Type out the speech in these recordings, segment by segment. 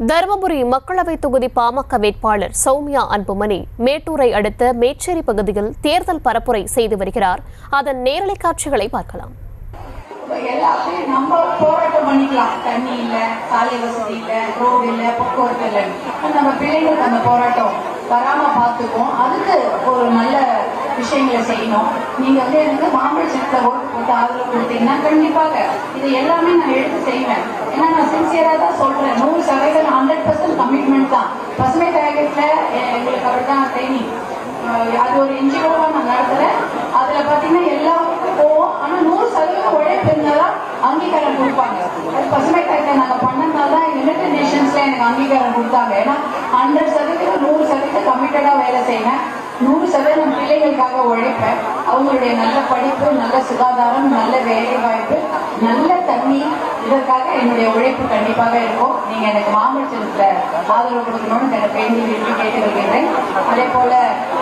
தருமபுரி மக்களவை தொகுதி பாமக வேட்பாளர் சௌமியா அன்புமணி மேட்டூரை அடுத்த மேச்சேரி பகுதியில் தேர்தல் பரப்புரை செய்து வருகிறார். அதன் நேரலை காட்சிகளை பார்க்கலாம். எல்லாத்தையும் நம்ம போராட்டம் பண்ணிக்கலாம். தண்ணி இல்ல, சாலை வசதி இல்ல, ரோடு இல்ல, போக்குவரத்து இல்ல. நம்ம பிள்ளைங்களுக்கு அந்த போராட்டம் வராம பார்த்துப்போம். அதுக்கு ஒரு நல்ல விஷயங்களை செய்யணும். நீங்க எனக்கு மாம்பழ சின்னத்துல ஓட்டு போட்டு ஆதரவு கொடுத்தீங்கன்னா கண்டிப்பாக இது எல்லாமே நான் எடுத்து செய்வேன். ஏன்னா நான் சின்சியரா தான் சொல்றேன். 100% 100% கமிட்மெண்ட் தான். பசுமை கழகத்துல எங்களுக்கு அப்படிதான் ட்ரைனிங். அது ஒரு என்ஜிஓவா நான் நடத்துறேன். அதுல பாத்தீங்கன்னா எல்லாருக்கும் போவோம். ஆனா 100% உழைப்பு இருந்தாதான் அங்கீகாரம் கொடுப்பாங்க. அது பசுமை கழகத்தை நாங்க பண்ணனால்தான் யுனைடெட் நேஷன்ஸ்ல எனக்கு அங்கீகாரம் கொடுத்தாங்க. ஏன்னா 100% 100% கமிட்டடா வேலை செய்வேன். 100% பிள்ளைகளுக்காக உழைப்பேன். அவங்களுடைய நல்ல படிப்பு, நல்ல சுகாதாரம், நல்ல வேலை வாய்ப்பு, நல்ல தண்ணி, இதற்காக என்னுடைய உழைப்பு கண்டிப்பாக இருக்கும். நீங்க எனக்கு மாம்பழத்துல ஆதரவு கொடுக்கணும்னு எனக்கு வேண்டி கேட்டு வைக்கிறேன். அதே போல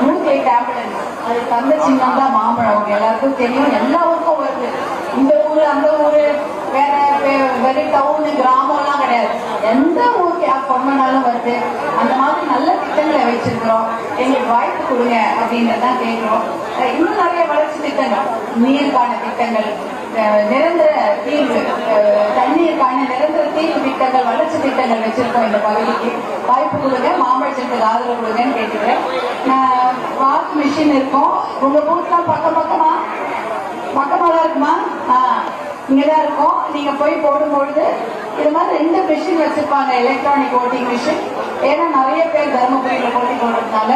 108 ஆம்புலன்ஸ் அது தந்த சின்னம் தான் மாம்பழம். அவங்க எல்லாருக்கும் தெரியும். எல்லா ஊருக்கும் வருது. இந்த ஊரு அந்த ஊரு வேற வெரி டவுனு கிராமம் எல்லாம் கிடையாது. எந்த ஊருக்கு யார் பொண்ணாலும் வருது. அந்த மாதிரி நல்ல திட்டங்களை வச்சிருக்கிறோம். எங்களுக்கு வாய்ப்பு கொடுங்க அப்படின்றதான் கேட்கிறோம். இன்னும் நிறைய வளர்ச்சி திட்டங்கள், நீருக்கான திட்டங்கள், நிரந்தர தீர்வு, தண்ணீருக்கான நிரந்தர தீர்வு திட்டங்கள், வளர்ச்சி திட்டங்கள் வச்சிருக்கோம். இந்த பகுதிக்கு வாய்ப்பு கொடுங்க, மாம்பழத்துக்கு ஆதரவு கொடுங்கன்னு கேட்டுக்கிறேன். வாக்கு மிஷின் இருக்கும். உங்க பூத்லாம் பக்கமா தான் இருக்குமா? இங்கதான் இருக்கும். நீங்க போய் போடும்பொழுது இது மாதிரி 2 மிஷின் வச்சிருப்பாங்க, எலக்ட்ரானிக் ஓட்டிங் மிஷின். ஏன்னா நிறைய பேர் தருமபுரியில போட்டி போடுறதுனால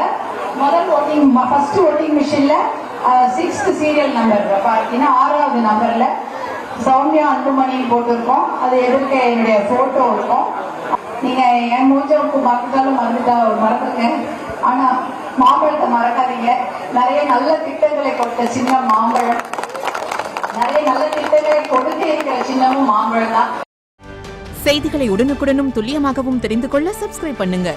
ஃபர்ஸ்ட் ஓட்டிங் மிஷின்ல 6th சீரியல் நம்பர் பார்த்தீங்கன்னா 6வது நம்பர்ல சௌமியா அன்புமணி போட்டிருக்கோம். அது எதிர்க்க என்னுடைய போட்டோ இருக்கும். நீங்க என் மூச்சவுக்கு மறந்தாலும் மறந்துங்க. ஆனா மாம்பழத்தை மறக்காதீங்க. நிறைய நல்ல திட்டங்களை கொடுத்த சின்ன மாம்பழம், நிறைய நல்ல திட்டங்களை கொடுத்து இருக்கிற சின்னமும் மாம்பழம் தான். செய்திகளை உடனுக்குடனும் துல்லியமாகவும் தெரிந்து கொள்ள சப்ஸ்கிரைப் பண்ணுங்க.